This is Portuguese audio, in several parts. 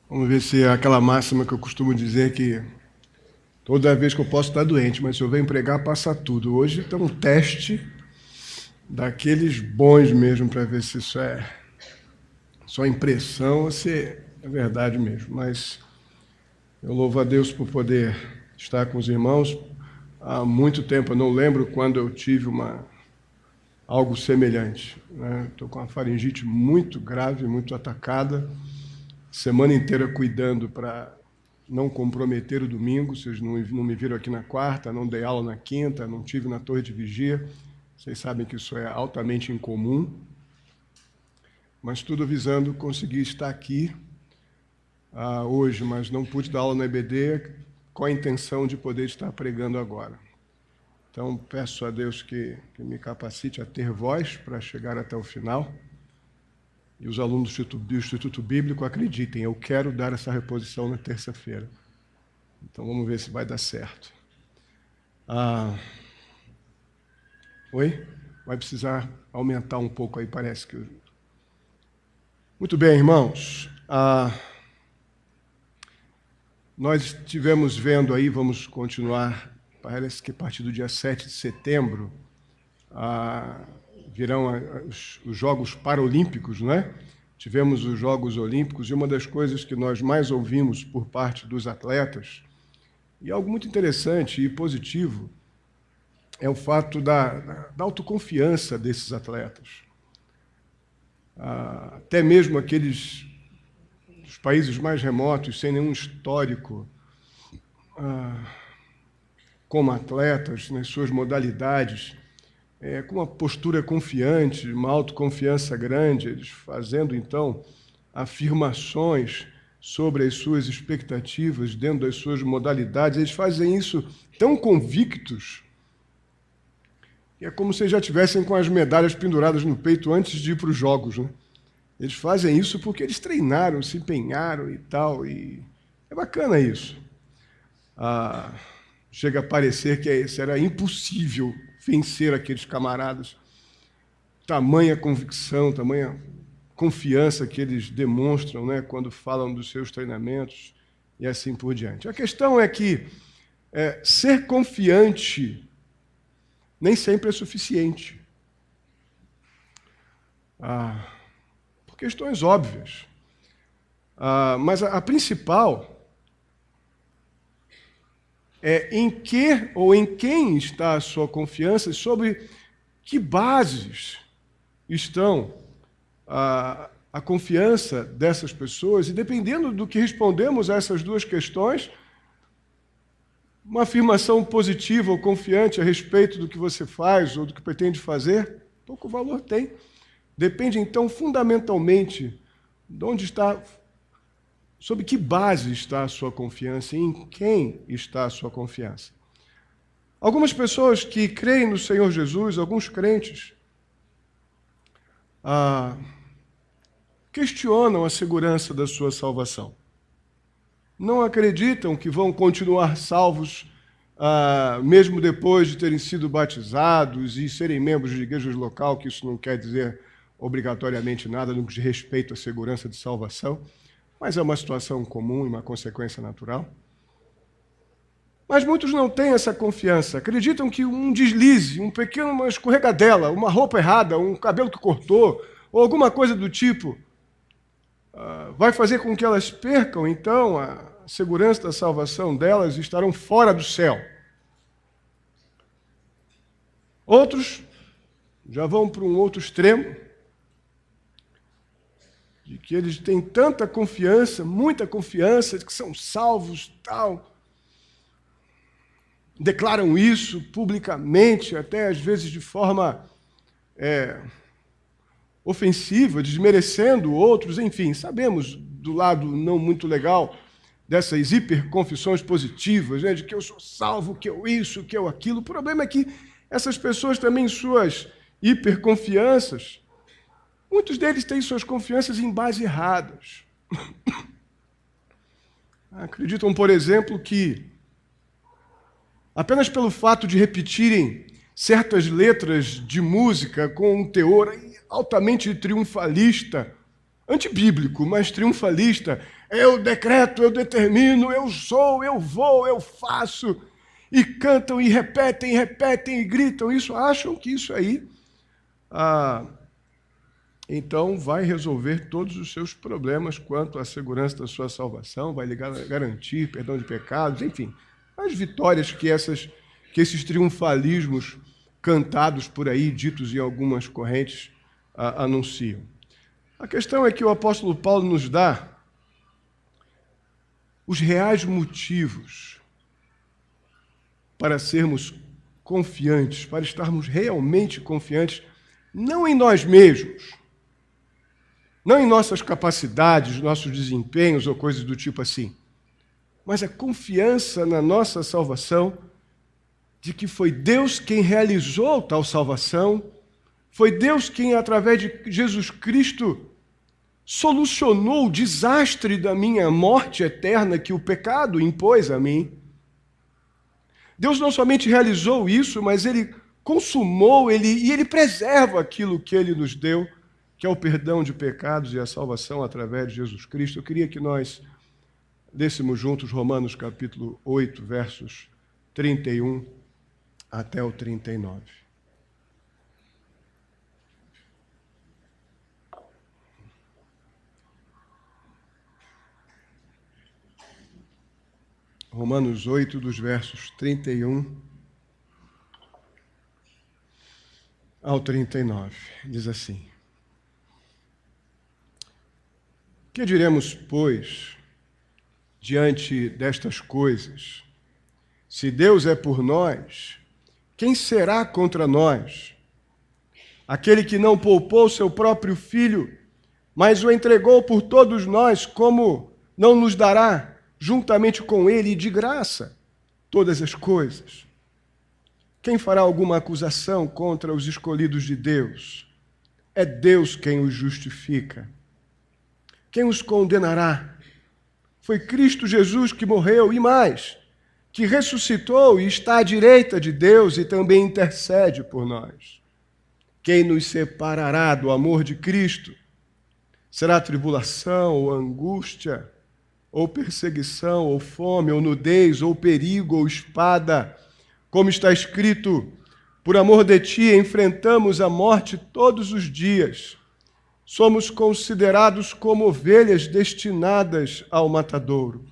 Vamos ver se é aquela máxima que eu costumo dizer que toda vez que eu posso estar doente, mas se eu venho pregar, passa tudo. Hoje está um teste daqueles bons mesmo para ver se isso é só impressão ou se é verdade mesmo. Mas eu louvo a Deus por poder estar com os irmãos. Há muito tempo, eu não lembro quando eu tive algo semelhante. Estou com uma faringite muito grave, muito atacada. Semana inteira cuidando para não comprometer o domingo. Vocês não me viram aqui na quarta, não dei aula na quinta, não tive na torre de vigia. Vocês sabem que isso é altamente incomum. Mas tudo visando conseguir estar aqui hoje, mas não pude dar aula no EBD com a intenção de poder estar pregando agora. Então, peço a Deus que me capacite a ter voz para chegar até o final. E os alunos do Instituto Bíblico acreditem, eu quero dar essa reposição na terça-feira. Então, vamos ver se vai dar certo. Oi? Vai precisar aumentar um pouco aí, parece que... Muito bem, irmãos. Nós estivemos vendo aí, vamos continuar, parece que a partir do dia 7 de setembro, virão os Jogos Paralímpicos, né? Tivemos os Jogos Olímpicos, e uma das coisas que nós mais ouvimos por parte dos atletas, e algo muito interessante e positivo, é o fato da autoconfiança desses atletas. Até mesmo aqueles dos países mais remotos, sem nenhum histórico, como atletas, nas suas modalidades, com uma postura confiante, uma autoconfiança grande, eles fazendo, então, afirmações sobre as suas expectativas dentro das suas modalidades. Eles fazem isso tão convictos que é como se já tivessem com as medalhas penduradas no peito antes de ir para os jogos, né? Eles fazem isso porque eles treinaram, se empenharam e tal, e é bacana isso. Chega a parecer que será impossível vencer aqueles camaradas. Tamanha convicção, tamanha confiança que eles demonstram, né, quando falam dos seus treinamentos e assim por diante. A questão é que ser confiante nem sempre é suficiente. Por questões óbvias. Mas a principal é em que ou em quem está a sua confiança e sobre que bases estão a confiança dessas pessoas. E dependendo do que respondemos a essas duas questões, uma afirmação positiva ou confiante a respeito do que você faz ou do que pretende fazer, pouco valor tem. Depende, então, fundamentalmente, de onde está, sobre que base está a sua confiança e em quem está a sua confiança. Algumas pessoas que creem no Senhor Jesus, alguns crentes, questionam a segurança da sua salvação. Não acreditam que vão continuar salvos mesmo depois de terem sido batizados e serem membros de igrejas local, que isso não quer dizer obrigatoriamente nada no que diz respeito à segurança de salvação, mas é uma situação comum e uma consequência natural. Mas muitos não têm essa confiança, acreditam que um deslize, uma escorregadela, uma roupa errada, um cabelo que cortou, ou alguma coisa do tipo, vai fazer com que elas percam, então, a segurança da salvação delas e estarão fora do céu. Outros já vão para um outro extremo, de que eles têm tanta confiança, muita confiança, de que são salvos, tal. Declaram isso publicamente, até às vezes de forma ofensiva, desmerecendo outros, enfim, sabemos do lado não muito legal dessas hiperconfissões positivas, né, de que eu sou salvo, que eu isso, que eu aquilo. O problema é que essas pessoas também, suas hiperconfianças, muitos deles têm suas confianças em bases erradas. Acreditam, por exemplo, que apenas pelo fato de repetirem certas letras de música com um teor altamente triunfalista antibíblico, mas triunfalista. Eu decreto, eu determino, eu sou, eu vou, eu faço. E cantam, e repetem, e gritam isso, acham que isso aí, então vai resolver todos os seus problemas quanto à segurança da sua salvação, vai lhe garantir perdão de pecados, enfim, as vitórias que esses triunfalismos cantados por aí, ditos em algumas correntes, anunciam. A questão é que o apóstolo Paulo nos dá os reais motivos para sermos confiantes, para estarmos realmente confiantes, não em nós mesmos, não em nossas capacidades, nossos desempenhos ou coisas do tipo assim, mas a confiança na nossa salvação, de que foi Deus quem realizou tal salvação, foi Deus quem, através de Jesus Cristo, solucionou o desastre da minha morte eterna que o pecado impôs a mim. Deus não somente realizou isso, mas Ele consumou, e Ele preserva aquilo que Ele nos deu, que é o perdão de pecados e a salvação através de Jesus Cristo. Eu queria que nós lêssemos juntos Romanos capítulo 8, versos 31 até o 39. Romanos 8, dos versos 31 ao 39. Diz assim: Que diremos, pois, diante destas coisas? Se Deus é por nós, quem será contra nós? Aquele que não poupou seu próprio filho, mas o entregou por todos nós, como não nos dará juntamente com ele de graça todas as coisas? Quem fará alguma acusação contra os escolhidos de Deus? É Deus quem os justifica. Quem os condenará? Foi Cristo Jesus que morreu, e mais, que ressuscitou e está à direita de Deus e também intercede por nós. Quem nos separará do amor de Cristo? Será tribulação ou angústia, ou perseguição, ou fome, ou nudez, ou perigo, ou espada? Como está escrito: por amor de ti enfrentamos a morte todos os dias. Somos considerados como ovelhas destinadas ao matadouro.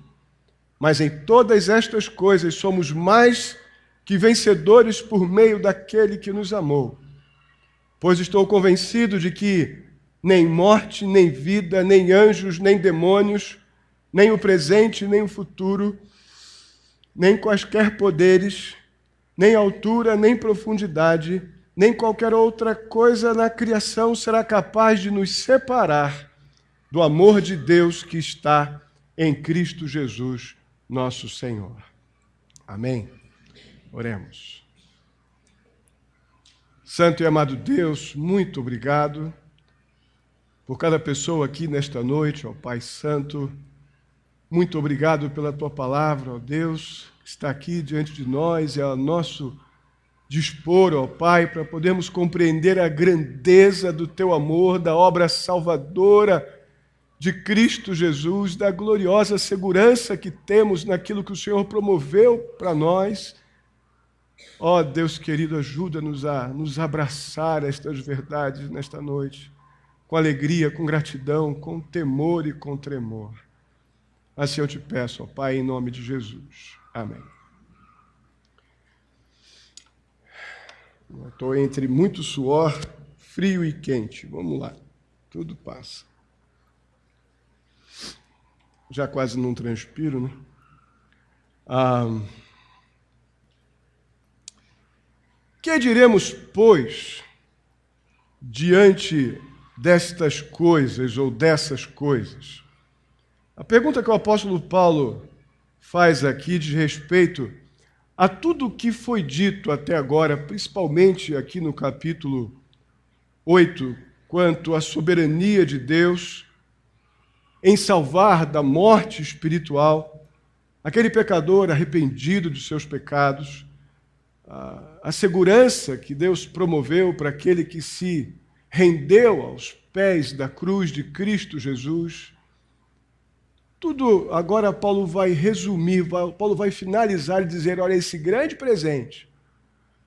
Mas em todas estas coisas somos mais que vencedores por meio daquele que nos amou. Pois estou convencido de que nem morte, nem vida, nem anjos, nem demônios, nem o presente, nem o futuro, nem quaisquer poderes, nem altura, nem profundidade, nem qualquer outra coisa na criação será capaz de nos separar do amor de Deus que está em Cristo Jesus, nosso Senhor. Amém? Oremos. Santo e amado Deus, muito obrigado por cada pessoa aqui nesta noite, ó Pai Santo. Muito obrigado pela Tua palavra, ó Deus, que está aqui diante de nós, é a nosso dispor, ó Pai, para podermos compreender a grandeza do Teu amor, da obra salvadora de Cristo Jesus, da gloriosa segurança que temos naquilo que o Senhor promoveu para nós. Ó Deus querido, ajuda-nos a nos abraçar estas verdades nesta noite, com alegria, com gratidão, com temor e com tremor. Assim eu te peço, ó Pai, em nome de Jesus. Amém. Estou entre muito suor, frio e quente. Vamos lá, tudo passa. Já quase não transpiro, né? Que diremos, pois, diante destas coisas ou dessas coisas? A pergunta que o apóstolo Paulo faz aqui diz respeito a tudo o que foi dito até agora, principalmente aqui no capítulo 8, quanto à soberania de Deus em salvar da morte espiritual aquele pecador arrependido de seus pecados, a segurança que Deus promoveu para aquele que se rendeu pés da cruz de Cristo Jesus. Tudo agora Paulo vai resumir, Paulo vai finalizar e dizer, olha, esse grande presente,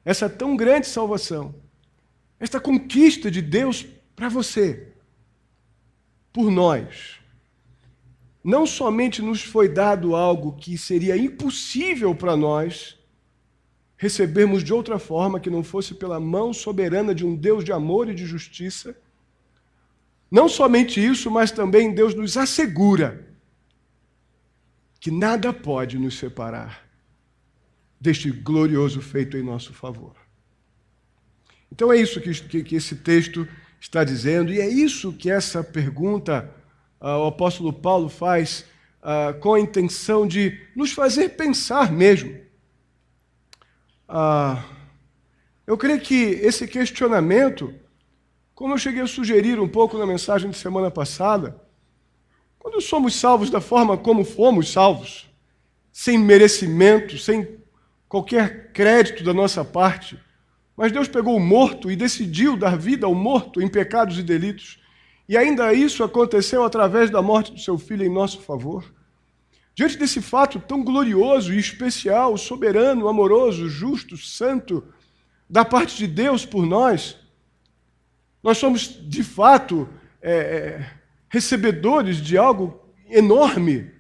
essa tão grande salvação, esta conquista de Deus para você, por nós, não somente nos foi dado algo que seria impossível para nós recebermos de outra forma que não fosse pela mão soberana de um Deus de amor e de justiça, não somente isso, mas também Deus nos assegura que nada pode nos separar deste glorioso feito em nosso favor. Então é isso que esse texto está dizendo, e é isso que essa pergunta o apóstolo Paulo faz com a intenção de nos fazer pensar mesmo. Eu creio que esse questionamento, como eu cheguei a sugerir um pouco na mensagem de semana passada, quando somos salvos da forma como fomos salvos, sem merecimento, sem qualquer crédito da nossa parte, mas Deus pegou o morto e decidiu dar vida ao morto em pecados e delitos, e ainda isso aconteceu através da morte do seu Filho em nosso favor. Diante desse fato tão glorioso e especial, soberano, amoroso, justo, santo, da parte de Deus por nós somos, de fato, recebedores de algo enorme.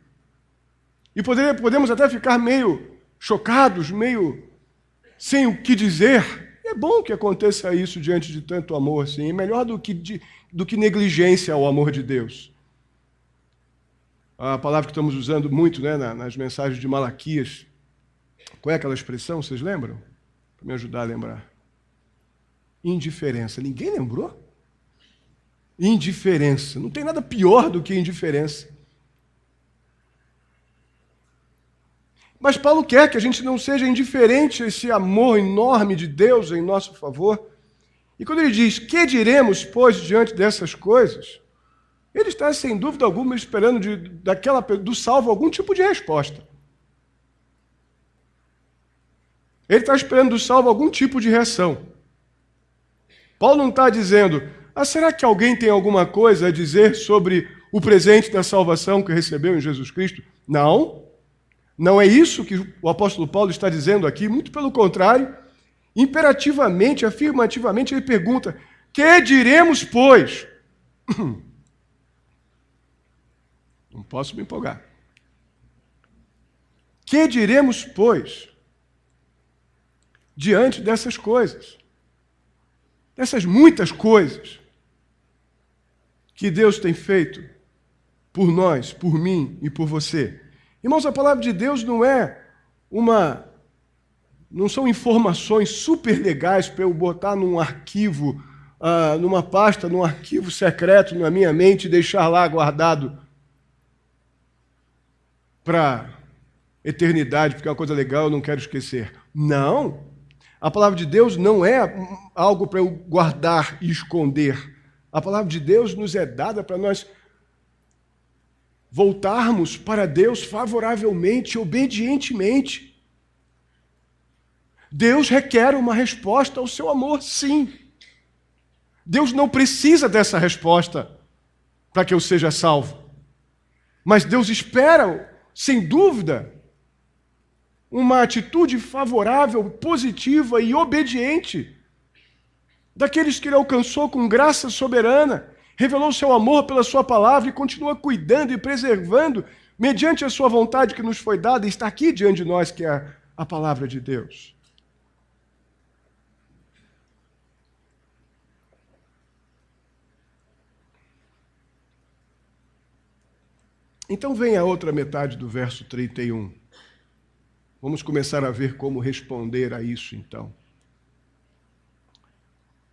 E podemos até ficar meio chocados, meio sem o que dizer. É bom que aconteça isso diante de tanto amor, assim. É melhor do que negligência ao amor de Deus. A palavra que estamos usando muito, né, nas mensagens de Malaquias. Qual é aquela expressão? Vocês lembram? Para me ajudar a lembrar. Indiferença. Ninguém lembrou? Indiferença. Não tem nada pior do que indiferença. Mas Paulo quer que a gente não seja indiferente a esse amor enorme de Deus em nosso favor. E quando ele diz, que diremos, pois, diante dessas coisas, ele está, sem dúvida alguma, esperando do salvo algum tipo de resposta. Ele está esperando do salvo algum tipo de reação. Paulo não está dizendo, será que alguém tem alguma coisa a dizer sobre o presente da salvação que recebeu em Jesus Cristo? Não. Não é isso que o apóstolo Paulo está dizendo aqui, muito pelo contrário, imperativamente, afirmativamente, ele pergunta, que diremos, pois? Não posso me empolgar. Que diremos, pois, diante dessas coisas? Dessas muitas coisas que Deus tem feito por nós, por mim e por você. Irmãos, a palavra de Deus não são informações super legais para eu botar num arquivo, numa pasta, num arquivo secreto na minha mente e deixar lá guardado para eternidade, porque é uma coisa legal, eu não quero esquecer. Não. A palavra de Deus não é algo para eu guardar e esconder. A palavra de Deus nos é dada para nós voltarmos para Deus favoravelmente, obedientemente. Deus requer uma resposta ao seu amor, sim. Deus não precisa dessa resposta para que eu seja salvo. Mas Deus espera, sem dúvida, uma atitude favorável, positiva e obediente daqueles que Ele alcançou com graça soberana, revelou seu amor pela sua palavra e continua cuidando e preservando mediante a sua vontade que nos foi dada e está aqui diante de nós, que é a palavra de Deus. Então vem a outra metade do verso 31. Vamos começar a ver como responder a isso, então.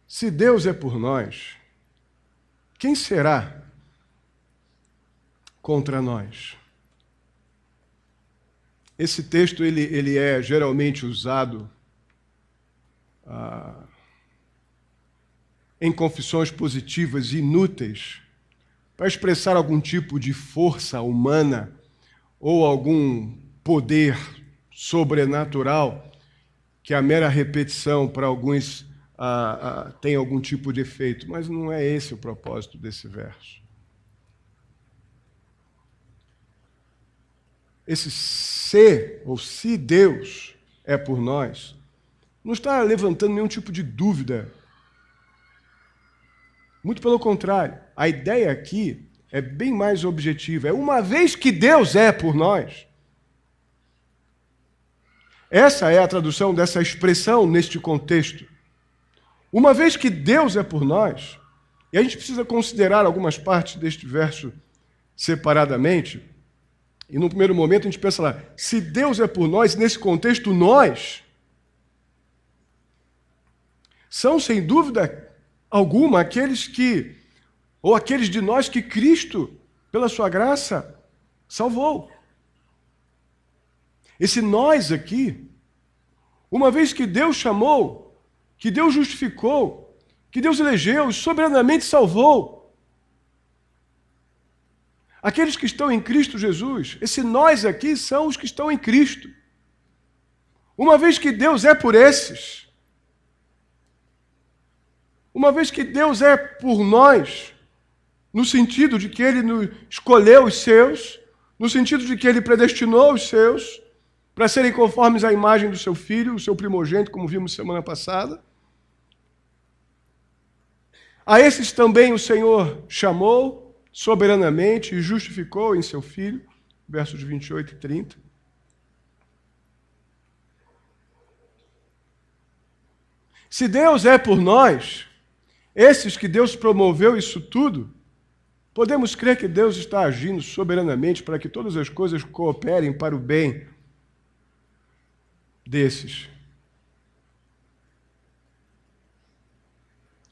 Se Deus é por nós, quem será contra nós? Esse texto ele é geralmente usado em confissões positivas inúteis para expressar algum tipo de força humana ou algum poder sobrenatural que a mera repetição para alguns tem algum tipo de efeito, mas não é esse o propósito desse verso. Esse se, ou se Deus é por nós, não está levantando nenhum tipo de dúvida. Muito pelo contrário, a ideia aqui é bem mais objetiva. É uma vez que Deus é por nós. Essa é a tradução dessa expressão neste contexto. Uma vez que Deus é por nós, e a gente precisa considerar algumas partes deste verso separadamente, e no primeiro momento a gente pensa lá, se Deus é por nós, nesse contexto, nós são, sem dúvida alguma, aqueles de nós que Cristo, pela sua graça, salvou. Esse nós aqui, uma vez que Deus chamou, que Deus justificou, que Deus elegeu, soberanamente salvou, aqueles que estão em Cristo Jesus, esse nós aqui são os que estão em Cristo. Uma vez que Deus é por esses, uma vez que Deus é por nós, no sentido de que Ele escolheu os seus, no sentido de que Ele predestinou os seus, para serem conformes à imagem do seu Filho, o seu primogênito, como vimos semana passada. A esses também o Senhor chamou soberanamente e justificou em seu Filho, versos 28 e 30. Se Deus é por nós, esses que Deus promoveu isso tudo, podemos crer que Deus está agindo soberanamente para que todas as coisas cooperem para o bem desses.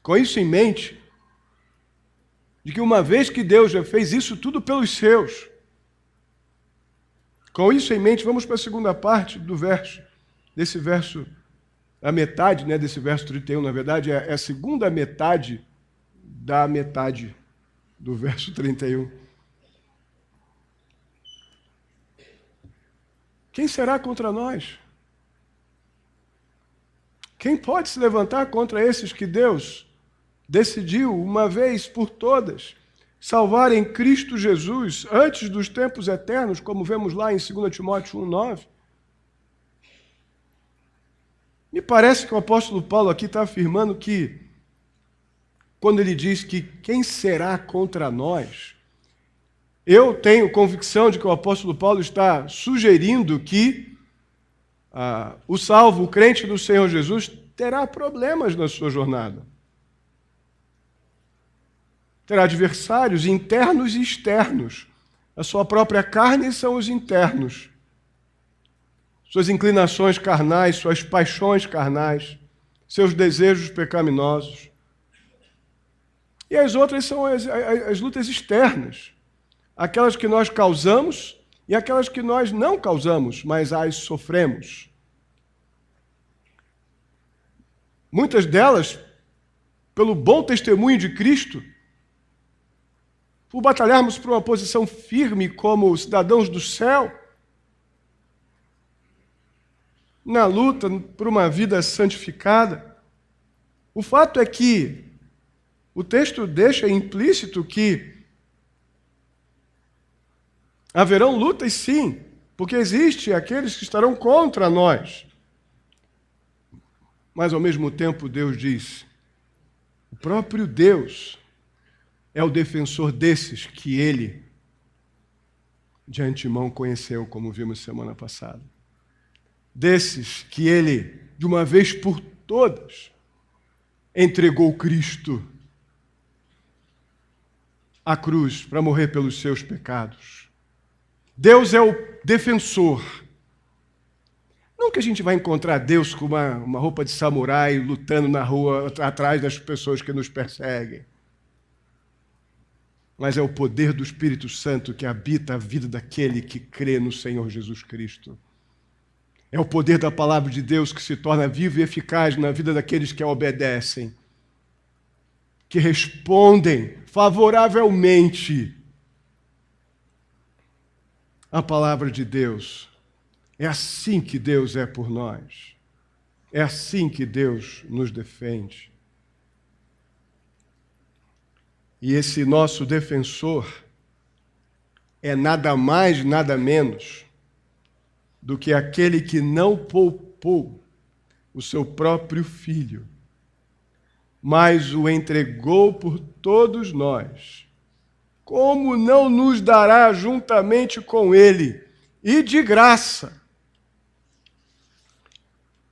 Com isso em mente, de que uma vez que Deus já fez isso tudo pelos seus, com isso em mente, vamos para a segunda parte do verso, desse verso, a metade, desse verso 31, na verdade, é a segunda metade da metade do verso 31. Quem será contra nós? Quem pode se levantar contra esses que Deus decidiu, uma vez por todas, salvar em Cristo Jesus antes dos tempos eternos, como vemos lá em 2 Timóteo 1,9? Me parece que o apóstolo Paulo aqui está afirmando que, quando ele diz que quem será contra nós, eu tenho convicção de que o apóstolo Paulo está sugerindo que o salvo, o crente do Senhor Jesus, terá problemas na sua jornada. Terá adversários internos e externos. A sua própria carne são os internos. Suas inclinações carnais, suas paixões carnais, seus desejos pecaminosos. E as outras são as lutas externas, aquelas que nós causamos e aquelas que nós não causamos, mas as sofremos. Muitas delas, pelo bom testemunho de Cristo, por batalharmos por uma posição firme como cidadãos do céu, na luta por uma vida santificada. O fato é que o texto deixa implícito que haverão lutas, sim, porque existem aqueles que estarão contra nós. Mas, ao mesmo tempo, Deus diz, o próprio Deus é o defensor desses que Ele, de antemão, conheceu, como vimos semana passada. Desses que Ele, de uma vez por todas, entregou Cristo à cruz para morrer pelos seus pecados. Deus é o defensor. Não que a gente vai encontrar Deus com uma roupa de samurai lutando na rua atrás das pessoas que nos perseguem. Mas é o poder do Espírito Santo que habita a vida daquele que crê no Senhor Jesus Cristo. É o poder da palavra de Deus que se torna vivo e eficaz na vida daqueles que a obedecem, que respondem favoravelmente à palavra de Deus. É assim que Deus é por nós. É assim que Deus nos defende. E esse nosso defensor é nada mais, nada menos do que aquele que não poupou o seu próprio filho, mas o entregou por todos nós. Como não nos dará juntamente com ele, e de graça,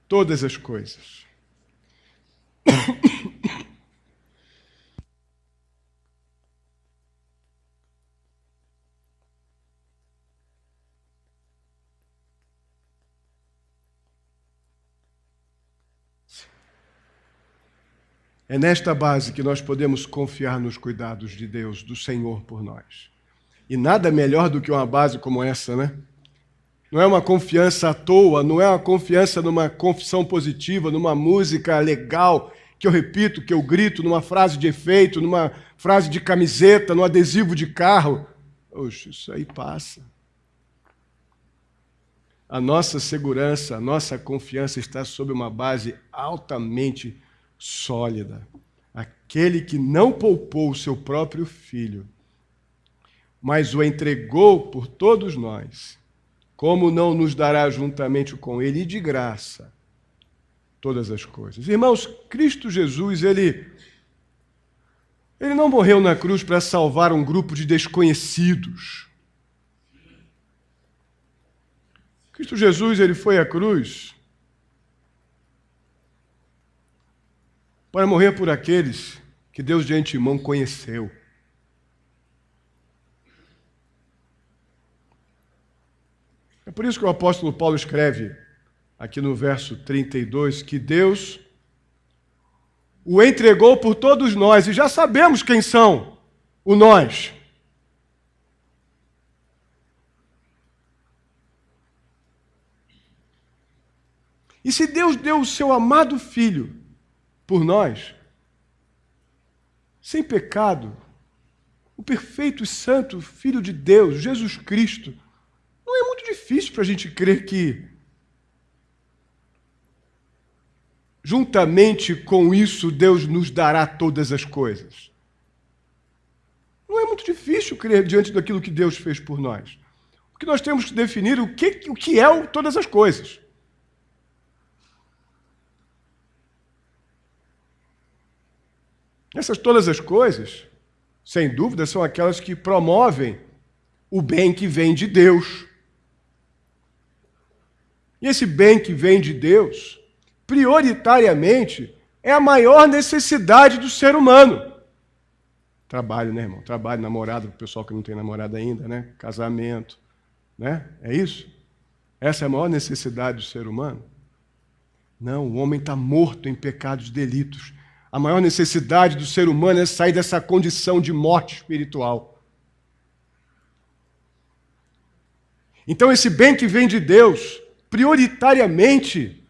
todas as coisas? É nesta base que nós podemos confiar nos cuidados de Deus, do Senhor por nós. E nada melhor do que uma base como essa, né? Não é uma confiança à toa, não é uma confiança numa confissão positiva, numa música legal, que eu repito, que eu grito, numa frase de efeito, numa frase de camiseta, num adesivo de carro. Oxe, isso aí passa. A nossa segurança, a nossa confiança está sob uma base altamente sólida. Aquele que não poupou o seu próprio filho, mas o entregou por todos nós, como não nos dará juntamente com ele, e de graça, todas as coisas? Irmãos, Cristo Jesus, ele não morreu na cruz para salvar um grupo de desconhecidos. Cristo Jesus, ele foi à cruz para morrer por aqueles que Deus de antemão conheceu. É por isso que o apóstolo Paulo escreve aqui no verso 32 que Deus o entregou por todos nós, e já sabemos quem são o nós. E se Deus deu o seu amado Filho por nós, sem pecado, o perfeito e santo Filho de Deus, Jesus Cristo, não é muito difícil para a gente crer que, juntamente com isso, Deus nos dará todas as coisas. Não é muito difícil crer diante daquilo que Deus fez por nós. O que nós temos que definir o que é todas as coisas. Essas todas as coisas, sem dúvida, são aquelas que promovem o bem que vem de Deus. E esse bem que vem de Deus, prioritariamente, é a maior necessidade do ser humano. Trabalho, né, irmão? Trabalho, namorado, para o pessoal que não tem namorada ainda, né? Casamento, né? É isso? Essa é a maior necessidade do ser humano? Não, o homem está morto em pecados e delitos. A maior necessidade do ser humano é sair dessa condição de morte espiritual. Então, esse bem que vem de Deus, prioritariamente,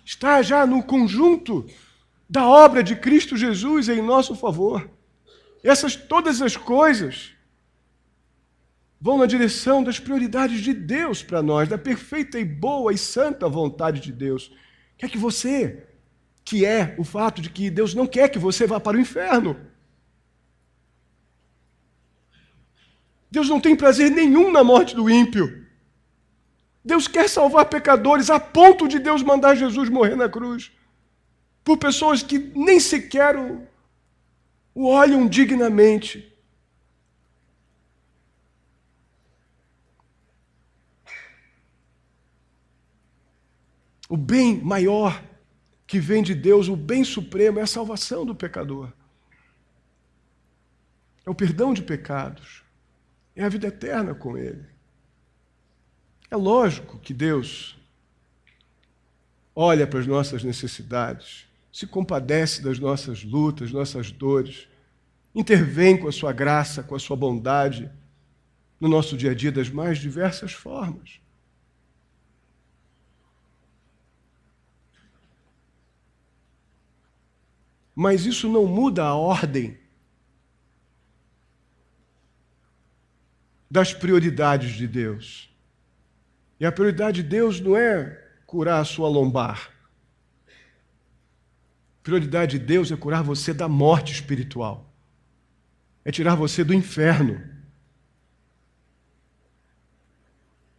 está já no conjunto da obra de Cristo Jesus em nosso favor. Todas as coisas vão na direção das prioridades de Deus para nós, da perfeita e boa e santa vontade de Deus. Quer que você, que é o fato de que Deus não quer que você vá para o inferno. Deus não tem prazer nenhum na morte do ímpio. Deus quer salvar pecadores a ponto de Deus mandar Jesus morrer na cruz por pessoas que nem sequer o olham dignamente. O bem maior que vem de Deus, o bem supremo, é a salvação do pecador. É o perdão de pecados. É a vida eterna com Ele. É lógico que Deus olha para as nossas necessidades, se compadece das nossas lutas, nossas dores, intervém com a sua graça, com a sua bondade, no nosso dia a dia das mais diversas formas. Mas isso não muda a ordem das prioridades de Deus. E a prioridade de Deus não é curar a sua lombar. prioridade de Deus é curar você da morte espiritual. É tirar você do inferno.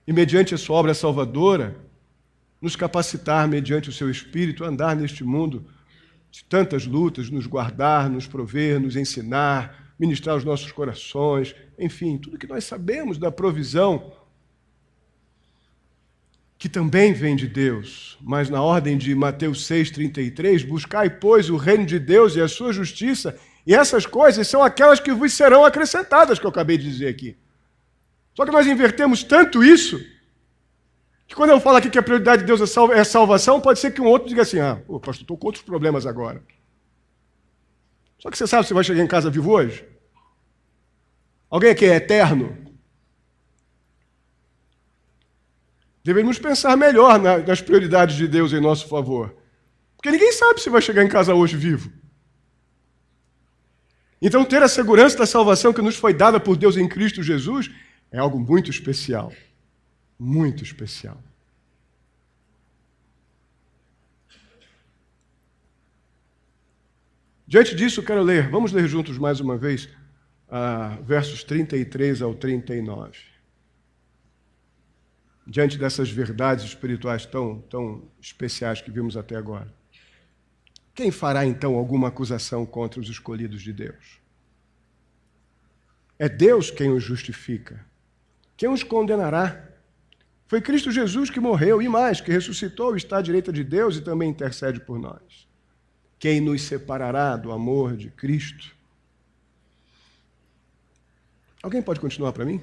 E mediante a sua obra salvadora, nos capacitar, mediante o seu Espírito, a andar neste mundo de tantas lutas, nos guardar, nos prover, nos ensinar, ministrar os nossos corações, enfim, tudo que nós sabemos da provisão, que também vem de Deus, mas na ordem de Mateus 6,33, buscai, pois, o reino de Deus e a sua justiça, e essas coisas são aquelas que vos serão acrescentadas, que eu acabei de dizer aqui. Só que nós invertemos tanto isso, que quando eu falo aqui que a prioridade de Deus é salvação, pode ser que um outro diga assim, pastor, estou com outros problemas agora. Só que você sabe se você vai chegar em casa vivo hoje? Alguém aqui é eterno? Devemos pensar melhor nas prioridades de Deus em nosso favor. Porque ninguém sabe se vai chegar em casa hoje vivo. Então, ter a segurança da salvação que nos foi dada por Deus em Cristo Jesus é algo muito especial. Muito especial. Diante disso, quero ler, vamos ler juntos mais uma vez, versos 33 ao 39. Diante dessas verdades espirituais tão especiais que vimos até agora. Quem fará, então, alguma acusação contra os escolhidos de Deus? É Deus quem os justifica. Quem os condenará? Foi Cristo Jesus que morreu, e mais, que ressuscitou e está à direita de Deus e também intercede por nós. Quem nos separará do amor de Cristo? Alguém pode continuar para mim?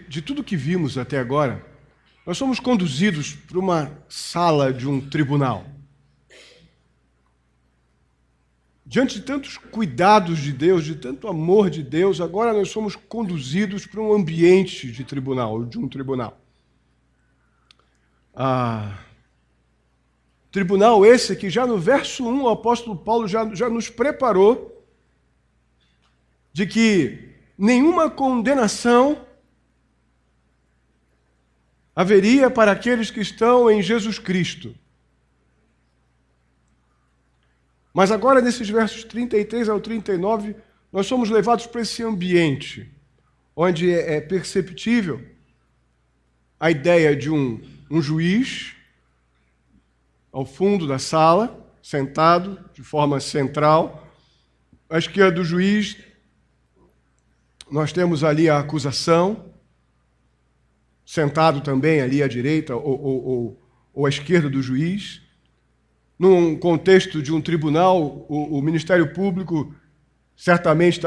De tudo que vimos até agora, nós somos conduzidos para uma sala de um tribunal. Diante de tantos cuidados de Deus, de tanto amor de Deus, agora nós somos conduzidos para um ambiente de tribunal, de um tribunal. Tribunal esse que já no verso 1 o apóstolo Paulo já nos preparou de que nenhuma condenação haveria para aqueles que estão em Jesus Cristo. Mas agora, nesses versos 33 ao 39, nós somos levados para esse ambiente, onde é perceptível a ideia de um juiz ao fundo da sala, sentado de forma central. À esquerda do juiz, nós temos ali a acusação, sentado também ali à direita ou à esquerda do juiz. Num contexto de um tribunal, o Ministério Público certamente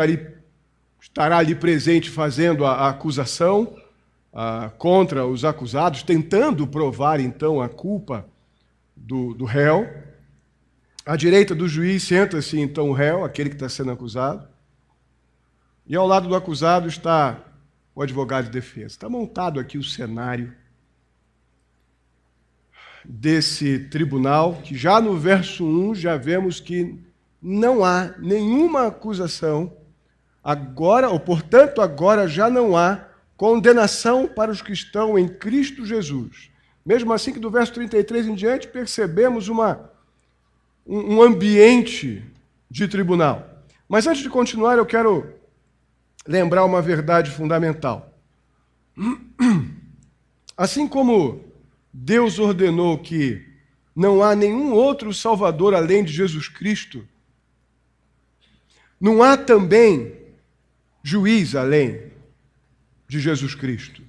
estará ali presente fazendo a acusação contra os acusados, tentando provar, então, a culpa do réu. À direita do juiz senta-se, então, o réu, aquele que está sendo acusado. E ao lado do acusado está o advogado de defesa. Está montado aqui o cenário desse tribunal, que já no verso 1 já vemos que não há nenhuma acusação, agora, ou portanto agora já não há condenação para os que estão em Cristo Jesus. Mesmo assim que do verso 33 em diante percebemos um ambiente de tribunal. Mas antes de continuar, eu quero lembrar uma verdade fundamental. Assim como Deus ordenou que não há nenhum outro Salvador além de Jesus Cristo, não há também juiz além de Jesus Cristo.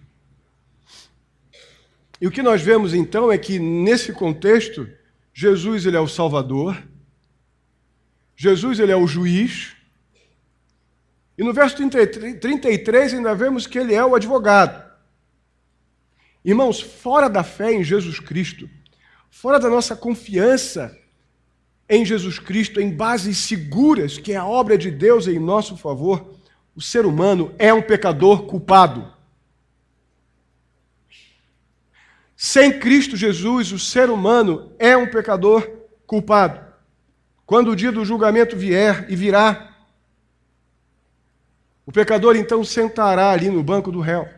E o que nós vemos então é que, nesse contexto, Jesus ele é o Salvador, Jesus ele é o juiz, e no verso 33 ainda vemos que ele é o advogado. Irmãos, fora da fé em Jesus Cristo, fora da nossa confiança em Jesus Cristo, em bases seguras, que é a obra de Deus em nosso favor, o ser humano é um pecador culpado. Sem Cristo Jesus, o ser humano é um pecador culpado. Quando o dia do julgamento vier e virá, o pecador então sentará ali no banco do réu.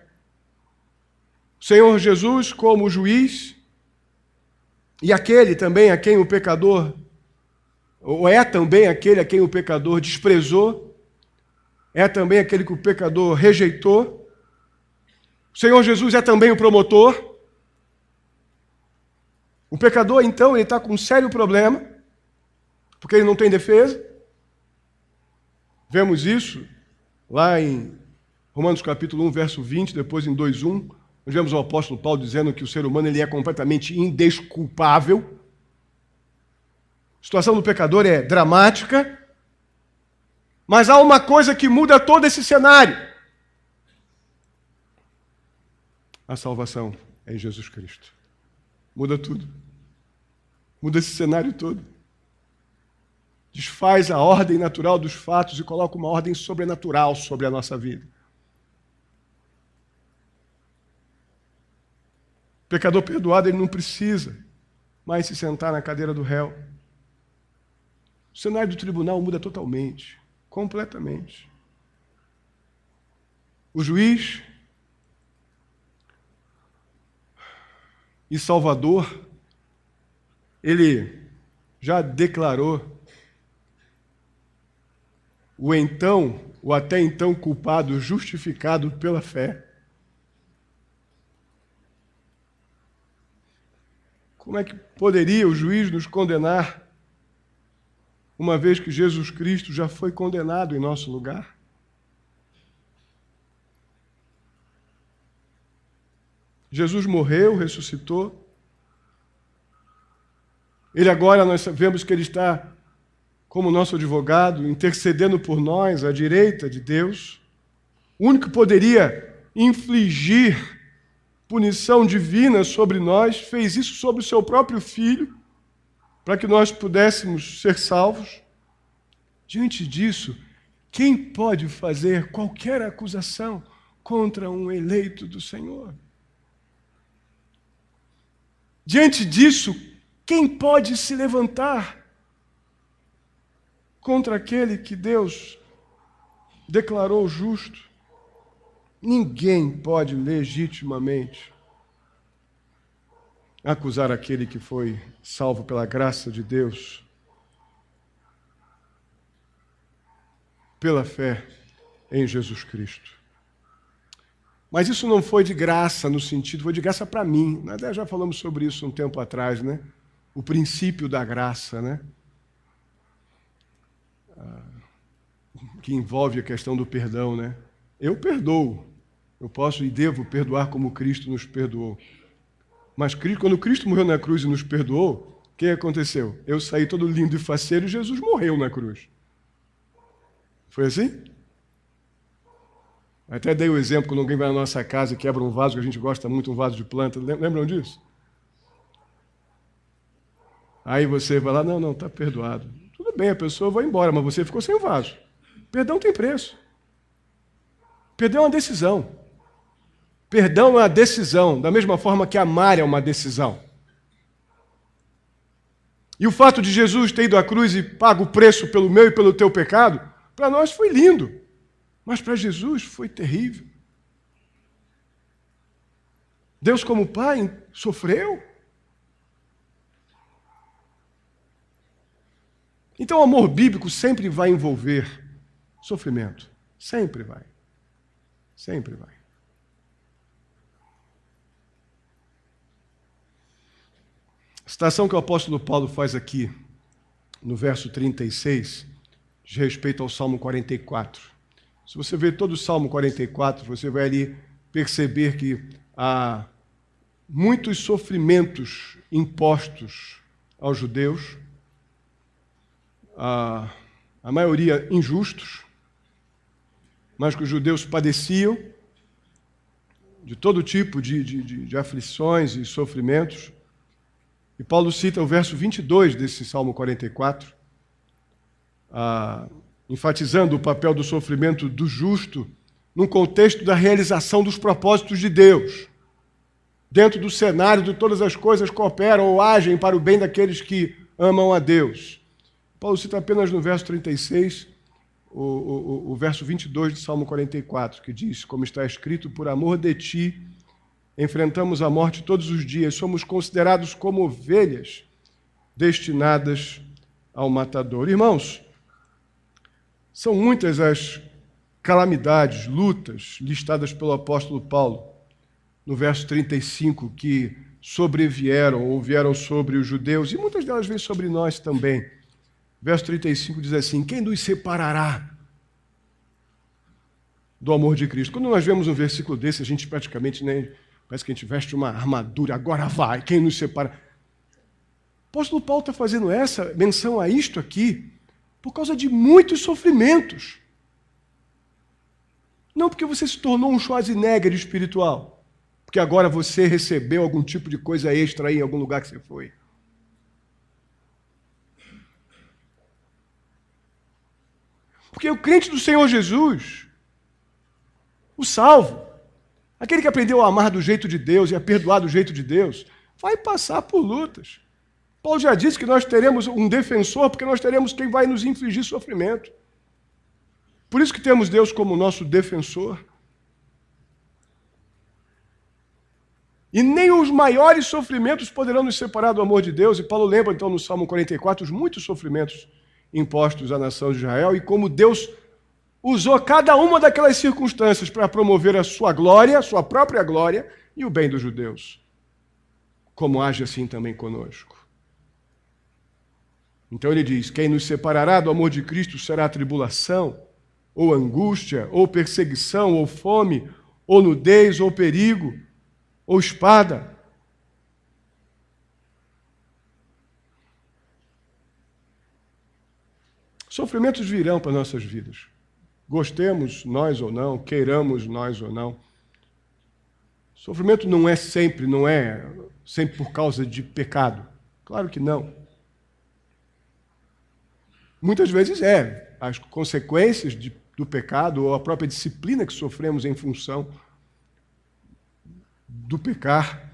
O Senhor Jesus, como juiz, e aquele também a quem o pecador, ou é também aquele a quem o pecador desprezou, é também aquele que o pecador rejeitou. O Senhor Jesus é também o promotor. O pecador, então, ele está com um sério problema, porque ele não tem defesa. Vemos isso lá em Romanos capítulo 1, verso 20, depois em 2:1, onde vemos o apóstolo Paulo dizendo que o ser humano ele é completamente indesculpável. A situação do pecador é dramática, mas há uma coisa que muda todo esse cenário. A salvação é em Jesus Cristo. Muda tudo. Muda esse cenário todo. Desfaz a ordem natural dos fatos e coloca uma ordem sobrenatural sobre a nossa vida. O pecador perdoado, ele não precisa mais se sentar na cadeira do réu. O cenário do tribunal muda totalmente, completamente. O juiz e Salvador, ele já declarou o até então culpado, justificado pela fé. Como é que poderia o juiz nos condenar, uma vez que Jesus Cristo já foi condenado em nosso lugar? Jesus morreu, ressuscitou. Ele agora, nós vemos que ele está como nosso advogado, intercedendo por nós, à direita de Deus. O único que poderia infligir punição divina sobre nós, fez isso sobre o seu próprio Filho, para que nós pudéssemos ser salvos. Diante disso, quem pode fazer qualquer acusação contra um eleito do Senhor? Diante disso, quem pode se levantar contra aquele que Deus declarou justo? Ninguém pode legitimamente acusar aquele que foi salvo pela graça de Deus, pela fé em Jesus Cristo. Mas isso não foi de graça no sentido, foi de graça para mim. Nós já falamos sobre isso um tempo atrás, né? O princípio da graça, né? Que envolve a questão do perdão, né? Eu perdoo. Eu posso e devo perdoar como Cristo nos perdoou. Mas quando Cristo morreu na cruz e nos perdoou, o que aconteceu? Eu saí todo lindo e faceiro e Jesus morreu na cruz. Foi assim? Até dei o exemplo quando alguém vai na nossa casa e quebra um vaso, que a gente gosta muito, um vaso de planta. Lembram disso? Aí você vai lá, não, está perdoado. Tudo bem, a pessoa vai embora, mas você ficou sem o vaso. Perdão tem preço. Perdão é uma decisão. Perdão é uma decisão, da mesma forma que amar é uma decisão. E o fato de Jesus ter ido à cruz e pago o preço pelo meu e pelo teu pecado, para nós foi lindo, mas para Jesus foi terrível. Deus, como Pai, sofreu. Então o amor bíblico sempre vai envolver sofrimento. Sempre vai. Sempre vai. A citação que o apóstolo Paulo faz aqui, no verso 36, diz respeito ao Salmo 44. Se você ver todo o Salmo 44, você vai ali perceber que há muitos sofrimentos impostos aos judeus, a maioria injustos, mas que os judeus padeciam de todo tipo de aflições e sofrimentos. E Paulo cita o verso 22 desse Salmo 44, enfatizando o papel do sofrimento do justo num contexto da realização dos propósitos de Deus. Dentro do cenário de todas as coisas cooperam ou agem para o bem daqueles que amam a Deus. Paulo cita apenas no verso 36, o verso 22 do Salmo 44, que diz, como está escrito, por amor de ti, enfrentamos a morte todos os dias, somos considerados como ovelhas destinadas ao matador. Irmãos, são muitas as calamidades, lutas listadas pelo apóstolo Paulo no verso 35, que sobrevieram ou vieram sobre os judeus, e muitas delas vêm sobre nós também. Verso 35 diz assim: quem nos separará do amor de Cristo? Quando nós vemos um versículo desse, a gente praticamente parece que a gente veste uma armadura, agora vai, quem nos separa? O apóstolo Paulo está fazendo essa menção a isto aqui por causa de muitos sofrimentos. Não porque você se tornou um Schwarzenegger espiritual, porque agora você recebeu algum tipo de coisa extra aí em algum lugar que você foi. Porque o crente do Senhor Jesus, o salvo, aquele que aprendeu a amar do jeito de Deus e a perdoar do jeito de Deus, vai passar por lutas. Paulo já disse que nós teremos um defensor, porque nós teremos quem vai nos infligir sofrimento. Por isso que temos Deus como nosso defensor. E nem os maiores sofrimentos poderão nos separar do amor de Deus. E Paulo lembra, então, no Salmo 44, os muitos sofrimentos impostos à nação de Israel e como Deus usou cada uma daquelas circunstâncias para promover a sua glória, a sua própria glória e o bem dos judeus. Como age assim também conosco. Então ele diz, quem nos separará do amor de Cristo será a tribulação, ou angústia, ou perseguição, ou fome, ou nudez, ou perigo, ou espada. Sofrimentos virão para nossas vidas. Gostemos nós ou não, queiramos nós ou não. Sofrimento não é sempre por causa de pecado. Claro que não. Muitas vezes as consequências do pecado ou a própria disciplina que sofremos em função do pecar.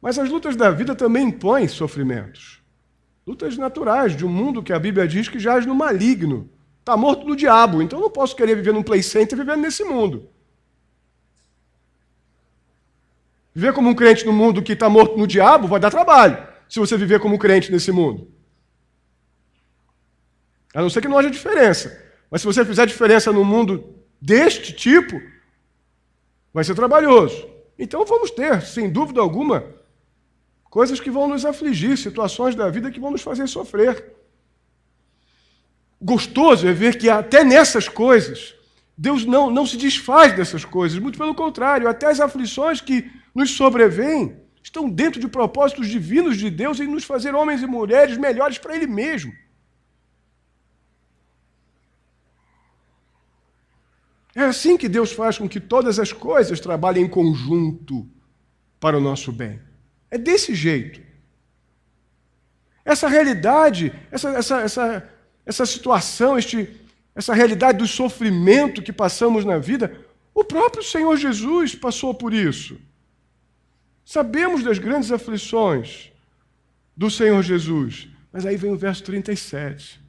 Mas as lutas da vida também impõem sofrimentos. Lutas naturais de um mundo que a Bíblia diz que jaz no maligno. Está morto no diabo, então eu não posso querer viver num play center vivendo nesse mundo. Viver como um crente no mundo que está morto no diabo vai dar trabalho, se você viver como um crente nesse mundo. A não ser que não haja diferença. Mas se você fizer diferença num mundo deste tipo, vai ser trabalhoso. Então vamos ter, sem dúvida alguma, coisas que vão nos afligir, situações da vida que vão nos fazer sofrer. Gostoso é ver que até nessas coisas, Deus não se desfaz dessas coisas, muito pelo contrário, até as aflições que nos sobrevêm estão dentro de propósitos divinos de Deus em nos fazer homens e mulheres melhores para Ele mesmo. É assim que Deus faz com que todas as coisas trabalhem em conjunto para o nosso bem. É desse jeito. Essa realidade, essa situação, essa realidade do sofrimento que passamos na vida, o próprio Senhor Jesus passou por isso. Sabemos das grandes aflições do Senhor Jesus. Mas aí vem o verso 37.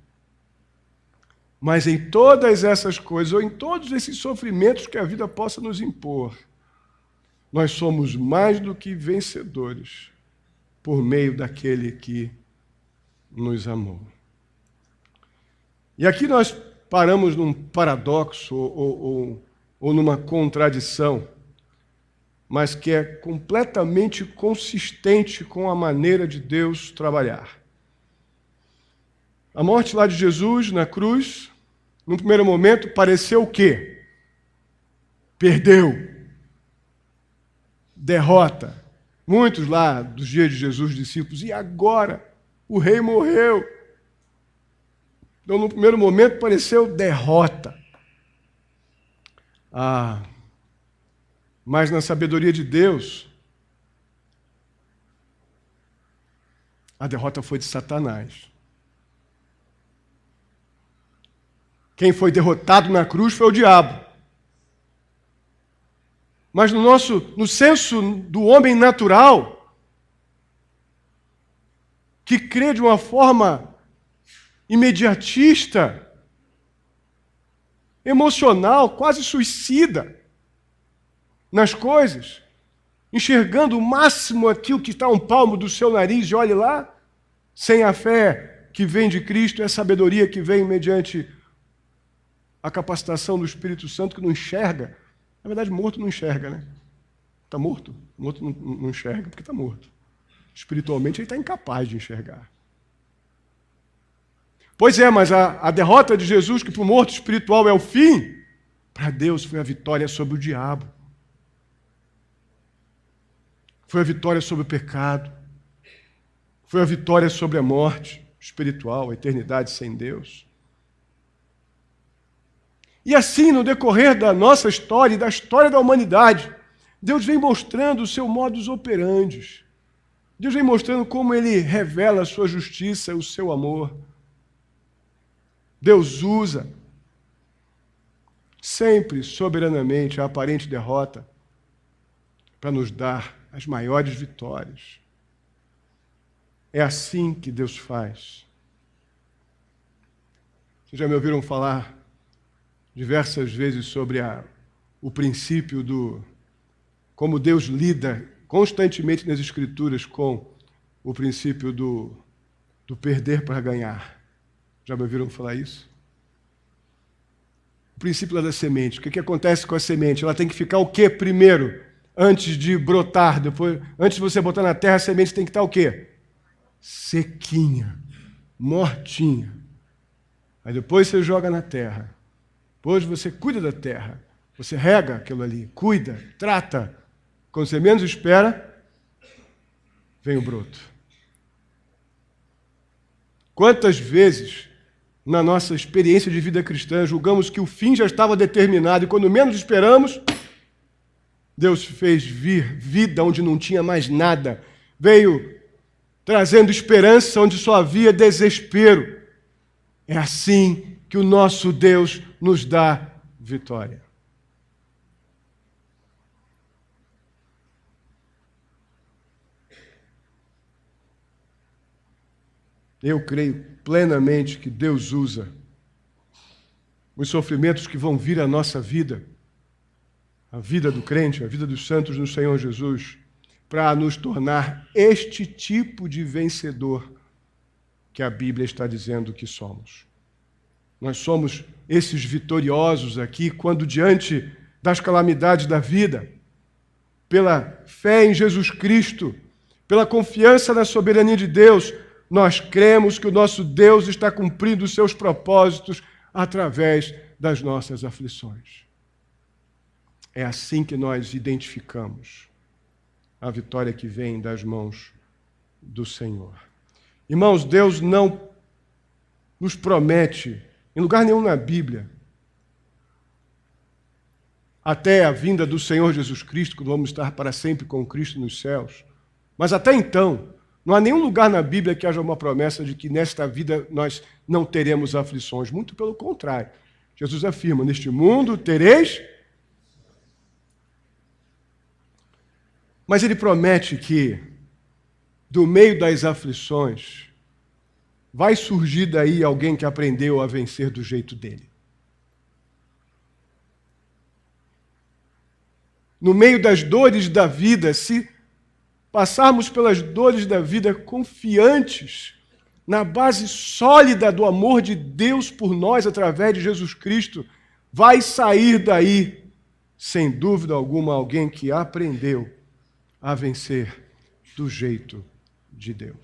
Mas em todas essas coisas, ou em todos esses sofrimentos que a vida possa nos impor, nós somos mais do que vencedores por meio daquele que nos amou. E aqui nós paramos num paradoxo ou numa contradição, mas que é completamente consistente com a maneira de Deus trabalhar. A morte lá de Jesus na cruz, num primeiro momento, pareceu o quê? Perdeu. derrota. Muitos lá dos dias de Jesus, discípulos, e agora? O rei morreu. Então, no primeiro momento, pareceu derrota. Mas na sabedoria de Deus, a derrota foi de Satanás. Quem foi derrotado na cruz foi o diabo. Mas no senso do homem natural, que crê de uma forma imediatista, emocional, quase suicida nas coisas, enxergando o máximo aquilo que está a um palmo do seu nariz, e olhe lá, sem a fé que vem de Cristo, é a sabedoria que vem mediante a capacitação do Espírito Santo, que não enxerga. Na verdade, morto não enxerga, né? Está morto? Morto não enxerga porque está morto. Espiritualmente, ele está incapaz de enxergar. Pois é, mas a derrota de Jesus, que para o morto espiritual é o fim, para Deus foi a vitória sobre o diabo. Foi a vitória sobre o pecado. Foi a vitória sobre a morte espiritual, a eternidade sem Deus. E assim, no decorrer da nossa história e da história da humanidade, Deus vem mostrando o seu modus operandi. Deus vem mostrando como Ele revela a sua justiça, o seu amor. Deus usa sempre, soberanamente, a aparente derrota para nos dar as maiores vitórias. É assim que Deus faz. Vocês já me ouviram falar diversas vezes sobre o princípio como Deus lida constantemente nas Escrituras com o princípio do perder para ganhar. Já me ouviram falar isso? O princípio da semente. O que acontece com a semente? Ela tem que ficar o quê primeiro? Antes de brotar, antes de você botar na terra, a semente tem que estar o quê? Sequinha, mortinha. Aí depois você joga na terra. Depois você cuida da terra, você rega aquilo ali, cuida, trata. Quando você menos espera, vem o broto. Quantas vezes, na nossa experiência de vida cristã, julgamos que o fim já estava determinado e quando menos esperamos, Deus fez vir vida onde não tinha mais nada. Veio trazendo esperança onde só havia desespero. É assim que o nosso Deus nos dá vitória. Eu creio plenamente que Deus usa os sofrimentos que vão vir à nossa vida, a vida do crente, a vida dos santos no Senhor Jesus, para nos tornar este tipo de vencedor que a Bíblia está dizendo que somos. Nós somos esses vitoriosos aqui quando, diante das calamidades da vida, pela fé em Jesus Cristo, pela confiança na soberania de Deus, nós cremos que o nosso Deus está cumprindo os seus propósitos através das nossas aflições. É assim que nós identificamos a vitória que vem das mãos do Senhor. Irmãos, Deus não nos promete, em lugar nenhum na Bíblia, até a vinda do Senhor Jesus Cristo, quando vamos estar para sempre com Cristo nos céus. Mas até então, não há nenhum lugar na Bíblia que haja uma promessa de que nesta vida nós não teremos aflições. Muito pelo contrário. Jesus afirma, neste mundo tereis... Mas Ele promete que, do meio das aflições, vai surgir daí alguém que aprendeu a vencer do jeito dele. No meio das dores da vida, se passarmos pelas dores da vida confiantes na base sólida do amor de Deus por nós através de Jesus Cristo, vai sair daí, sem dúvida alguma, alguém que aprendeu a vencer do jeito de Deus.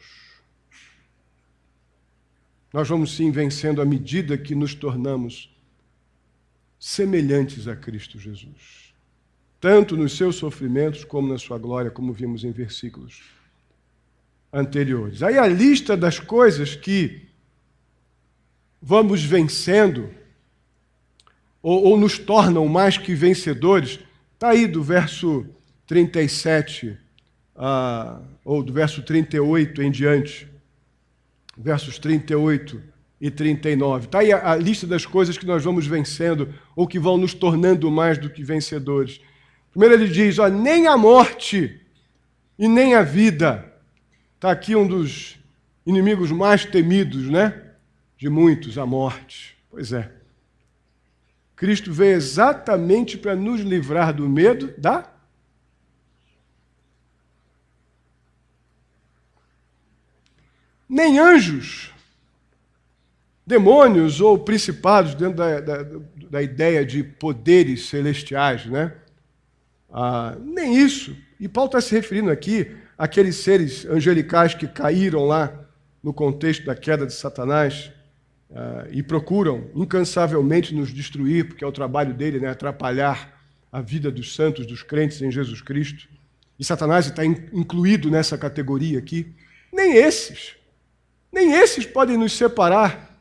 Nós vamos sim vencendo à medida que nos tornamos semelhantes a Cristo Jesus. tanto nos seus sofrimentos como na sua glória, como vimos em versículos anteriores. Aí a lista das coisas que vamos vencendo ou nos tornam mais que vencedores, está aí do verso 37, ou do verso 38 em diante, versos 38 e 39. Está aí a lista das coisas que nós vamos vencendo ou que vão nos tornando mais do que vencedores. Primeiro ele diz, nem a morte e nem a vida. Está aqui um dos inimigos mais temidos, né? De muitos, a morte. Pois é. Cristo veio exatamente para nos livrar do medo nem anjos, demônios ou principados, dentro da ideia de poderes celestiais, né? Nem isso. E Paulo está se referindo aqui àqueles seres angelicais que caíram lá no contexto da queda de Satanás e procuram incansavelmente nos destruir, porque é o trabalho dele, né? Atrapalhar a vida dos santos, dos crentes em Jesus Cristo. E Satanás está incluído nessa categoria aqui. Nem esses podem nos separar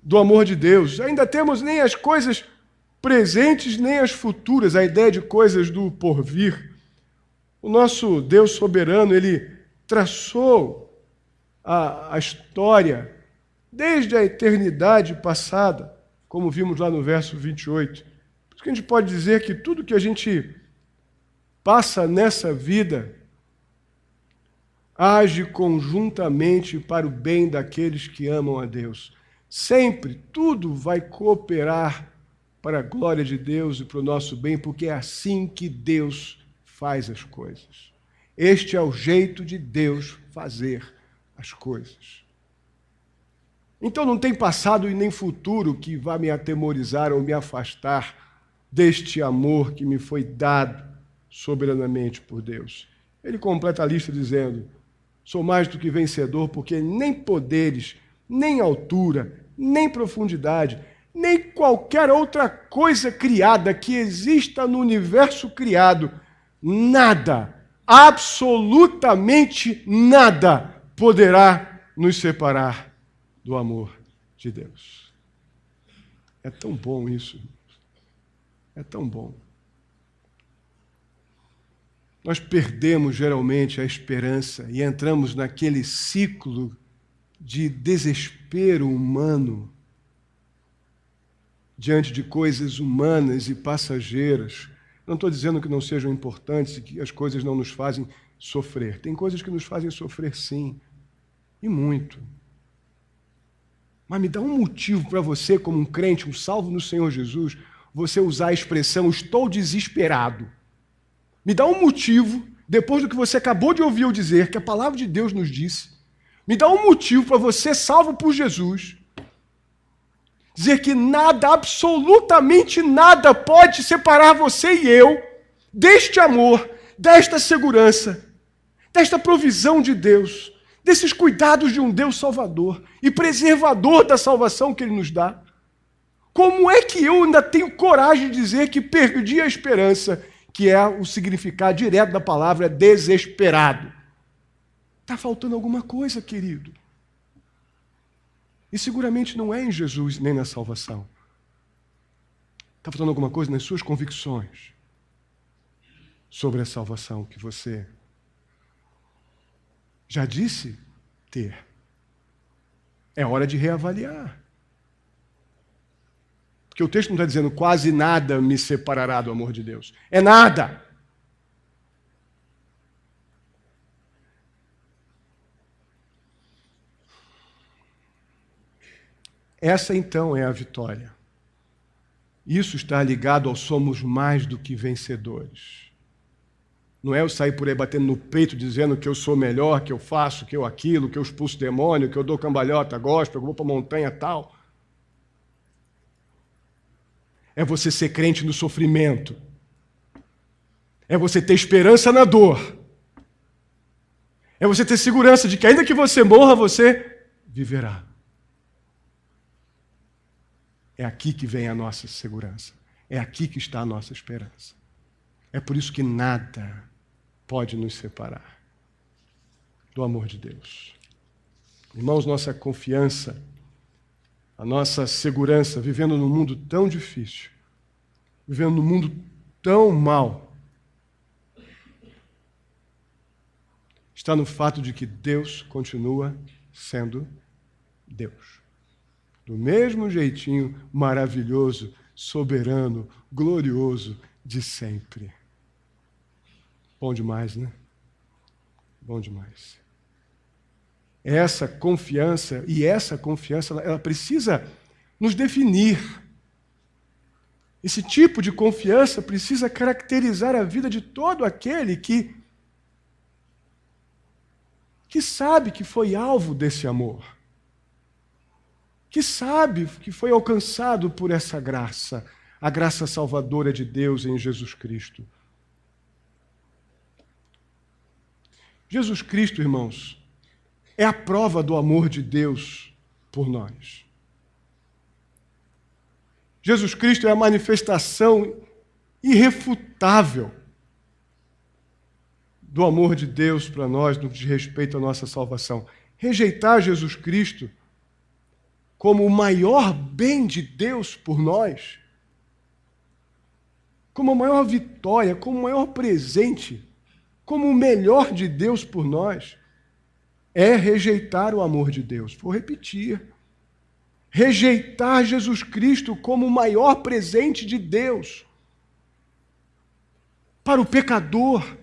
do amor de Deus. Ainda temos nem as coisas presentes, nem as futuras, a ideia de coisas do porvir. O nosso Deus soberano, ele traçou a história desde a eternidade passada, como vimos lá no verso 28. Por isso que a gente pode dizer que tudo que a gente passa nessa vida age conjuntamente para o bem daqueles que amam a Deus. Sempre, tudo vai cooperar para a glória de Deus e para o nosso bem, porque é assim que Deus faz as coisas. Este é o jeito de Deus fazer as coisas. Então não tem passado e nem futuro que vá me atemorizar ou me afastar deste amor que me foi dado soberanamente por Deus. Ele completa a lista dizendo, sou mais do que vencedor, porque nem poderes, nem altura, nem profundidade, nem qualquer outra coisa criada que exista no universo criado, nada, absolutamente nada, poderá nos separar do amor de Deus. É tão bom isso. É tão bom. Nós perdemos geralmente a esperança e entramos naquele ciclo de desespero humano diante de coisas humanas e passageiras. Não estou dizendo que não sejam importantes e que as coisas não nos fazem sofrer. Tem coisas que nos fazem sofrer, sim, e muito. Mas me dá um motivo para você, como um crente, um salvo no Senhor Jesus, você usar a expressão estou desesperado. Me dá um motivo, depois do que você acabou de ouvir eu dizer, que a palavra de Deus nos disse, me dá um motivo para você, salvo por Jesus, dizer que nada, absolutamente nada, pode separar você e eu deste amor, desta segurança, desta provisão de Deus, desses cuidados de um Deus salvador e preservador da salvação que Ele nos dá. Como é que eu ainda tenho coragem de dizer que perdi a esperança, que é o significado direto da palavra desesperado? Está faltando alguma coisa, querido. E seguramente não é em Jesus nem na salvação. Está faltando alguma coisa nas suas convicções sobre a salvação que você já disse ter. É hora de reavaliar. Porque o texto não está dizendo quase nada me separará do amor de Deus. É nada. Essa, então, é a vitória. Isso está ligado ao somos mais do que vencedores. Não é eu sair por aí batendo no peito, dizendo que eu sou melhor, que eu faço, que eu aquilo, que eu expulso demônio, que eu dou cambalhota, gospel, que eu vou para a montanha tal. É você ser crente no sofrimento. É você ter esperança na dor. É você ter segurança de que ainda que você morra, você viverá. É aqui que vem a nossa segurança. É aqui que está a nossa esperança. É por isso que nada pode nos separar do amor de Deus. Irmãos, nossa confiança, a nossa segurança, vivendo num mundo tão difícil, vivendo num mundo tão mau, está no fato de que Deus continua sendo Deus. Do mesmo jeitinho maravilhoso, soberano, glorioso de sempre. Bom demais, né? Bom demais. Essa confiança, ela precisa nos definir. Esse tipo de confiança precisa caracterizar a vida de todo aquele que sabe que foi alvo desse amor, que sabe que foi alcançado por essa graça, a graça salvadora de Deus em Jesus Cristo. Jesus Cristo, irmãos, é a prova do amor de Deus por nós. Jesus Cristo é a manifestação irrefutável do amor de Deus para nós no que diz respeito à nossa salvação. Rejeitar Jesus Cristo como o maior bem de Deus por nós, como a maior vitória, como o maior presente, como o melhor de Deus por nós, é rejeitar o amor de Deus. Vou repetir. Rejeitar Jesus Cristo como o maior presente de Deus para o pecador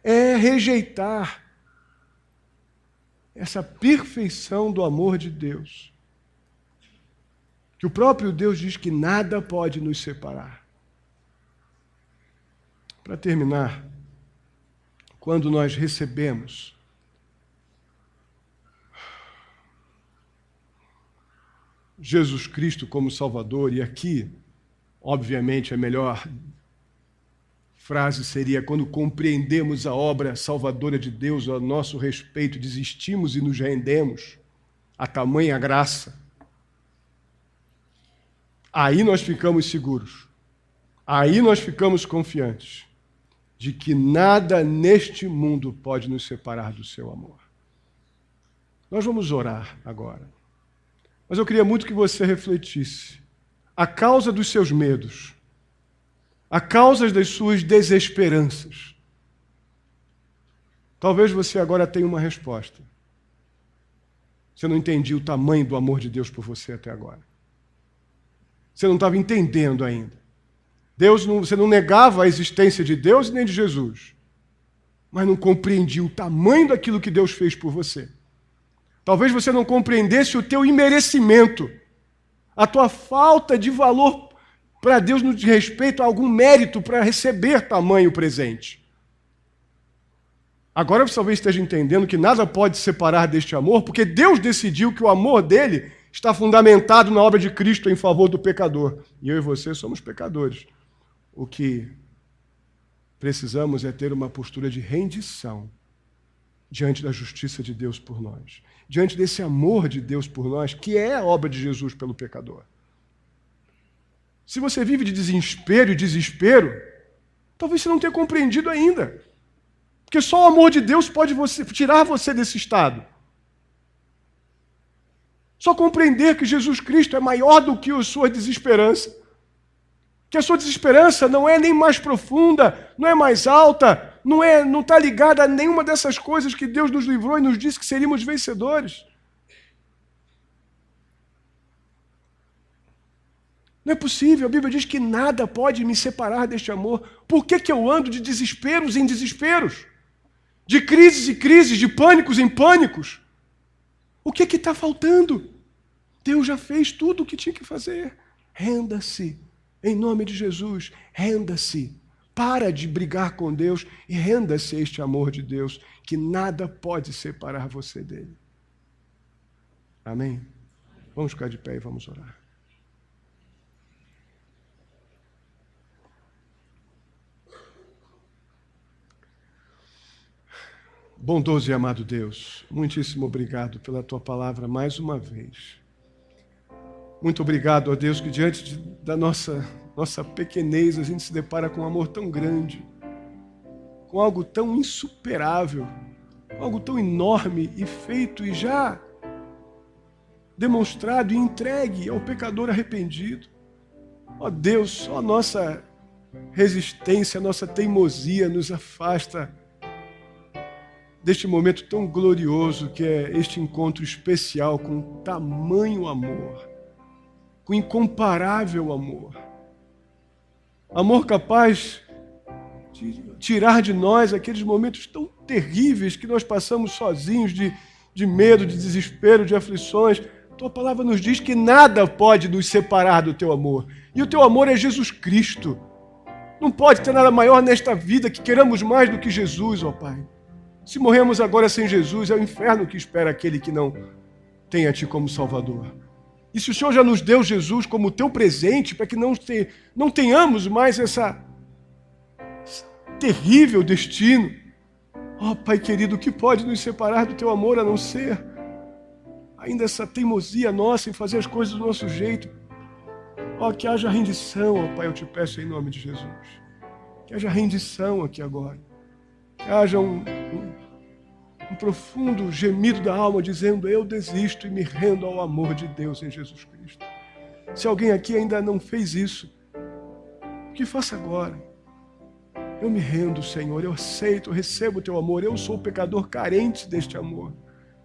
é rejeitar essa perfeição do amor de Deus, que o próprio Deus diz que nada pode nos separar. Para terminar, quando nós recebemos Jesus Cristo como Salvador, e aqui, obviamente, a melhor frase seria: quando compreendemos a obra salvadora de Deus a nosso respeito, desistimos e nos rendemos a tamanha graça. Aí nós ficamos seguros, aí nós ficamos confiantes de que nada neste mundo pode nos separar do seu amor. Nós vamos orar agora. Mas eu queria muito que você refletisse. A causa dos seus medos, a causa das suas desesperanças. Talvez você agora tenha uma resposta. Você não entendia o tamanho do amor de Deus por você até agora. Você não estava entendendo ainda. Você não negava a existência de Deus nem de Jesus, mas não compreendia o tamanho daquilo que Deus fez por você. Talvez você não compreendesse o teu imerecimento, a tua falta de valor para Deus no respeito a algum mérito para receber tamanho presente. Agora você talvez esteja entendendo que nada pode separar deste amor, porque Deus decidiu que o amor dele está fundamentado na obra de Cristo em favor do pecador. E eu e você somos pecadores. O que precisamos é ter uma postura de rendição diante da justiça de Deus por nós, diante desse amor de Deus por nós, que é a obra de Jesus pelo pecador. Se você vive de desespero e desespero, talvez você não tenha compreendido ainda. Porque só o amor de Deus pode tirar você desse estado. Só compreender que Jesus Cristo é maior do que a sua desesperança. Que a sua desesperança não é nem mais profunda, não é mais alta, não está ligada a nenhuma dessas coisas que Deus nos livrou e nos disse que seríamos vencedores. Não é possível, a Bíblia diz que nada pode me separar deste amor. Por que eu ando de desesperos em desesperos? De crises em crises, de pânicos em pânicos? O que está faltando? Deus já fez tudo o que tinha que fazer. Renda-se, em nome de Jesus, renda-se. Para de brigar com Deus e renda-se a este amor de Deus, que nada pode separar você dele. Amém? Vamos ficar de pé e vamos orar. Bondoso e amado Deus, muitíssimo obrigado pela tua palavra mais uma vez. Muito obrigado, ó Deus, que diante da nossa pequenez a gente se depara com um amor tão grande, com algo tão insuperável, algo tão enorme e feito e já demonstrado e entregue ao pecador arrependido. Ó Deus, só a nossa resistência, a nossa teimosia nos afasta deste momento tão glorioso que é este encontro especial com tamanho amor, com incomparável amor. Amor capaz de tirar de nós aqueles momentos tão terríveis que nós passamos sozinhos, de medo, de desespero, de aflições. Tua palavra nos diz que nada pode nos separar do teu amor. E o teu amor é Jesus Cristo. Não pode ter nada maior nesta vida que queiramos mais do que Jesus, ó Pai. Se morremos agora sem Jesus, é o inferno que espera aquele que não tem a Ti como Salvador. E se o Senhor já nos deu Jesus como teu presente, para que não tenhamos mais esse terrível destino, ó Pai querido, o que pode nos separar do teu amor a não ser ainda essa teimosia nossa em fazer as coisas do nosso jeito? Ó, que haja rendição, ó Pai, eu te peço em nome de Jesus. Que haja rendição aqui agora. Que haja um profundo gemido da alma dizendo: eu desisto e me rendo ao amor de Deus em Jesus Cristo. Se alguém aqui ainda não fez isso, que faça agora. Eu me rendo, Senhor, eu aceito, eu recebo o teu amor. Eu sou o pecador carente deste amor.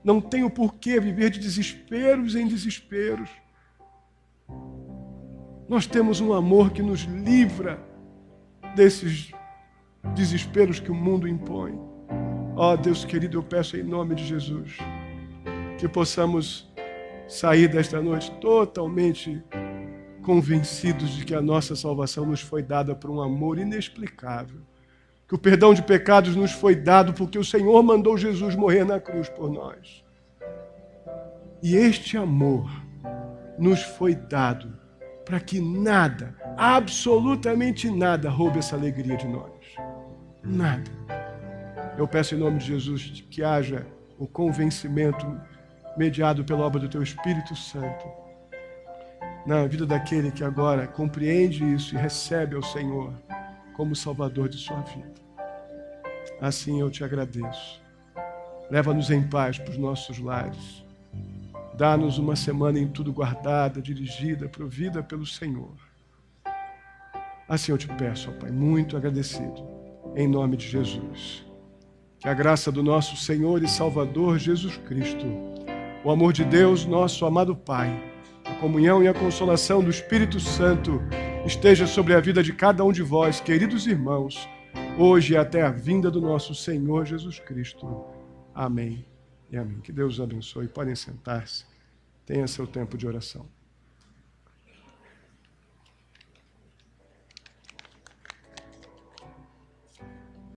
Não tenho por que viver de desesperos em desesperos. Nós temos um amor que nos livra desses desesperos que o mundo impõe. Ó Deus querido, eu peço em nome de Jesus que possamos sair desta noite totalmente convencidos de que a nossa salvação nos foi dada por um amor inexplicável. Que o perdão de pecados nos foi dado porque o Senhor mandou Jesus morrer na cruz por nós. E este amor nos foi dado para que nada, absolutamente nada, roube essa alegria de nós. Nada. Eu peço em nome de Jesus que haja o convencimento mediado pela obra do Teu Espírito Santo na vida daquele que agora compreende isso e recebe ao Senhor como Salvador de sua vida. Assim eu te agradeço. Leva-nos em paz para os nossos lares. Dá-nos uma semana em tudo guardada, dirigida, provida pelo Senhor. Assim eu te peço, ó Pai, muito agradecido, em nome de Jesus. Que a graça do nosso Senhor e Salvador Jesus Cristo, o amor de Deus, nosso amado Pai, a comunhão e a consolação do Espírito Santo esteja sobre a vida de cada um de vós, queridos irmãos, hoje e até a vinda do nosso Senhor Jesus Cristo. Amém e amém. Que Deus os abençoe. Podem sentar-se. Tenha seu tempo de oração.